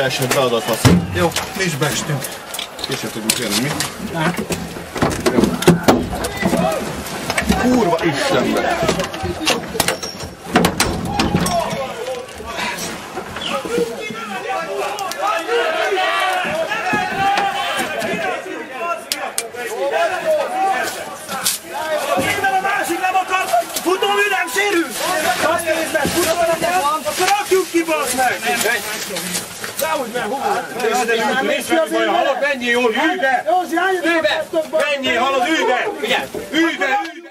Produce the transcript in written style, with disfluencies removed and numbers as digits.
esett be adat fasz. Jó, mi is beestünk. Később tudjuk jönni, mi? Jó. Kurva Istenbe! Futómű nem sérül! Azt nézd meg, futómű nem van, akkor rakjuk ki, basz meg! Dehogy meg, hova? Nézd meg, baj, halad, menjél jól, ülj be! Ülj be! Menjél, halad, ülj be! Ülj be, ülj be!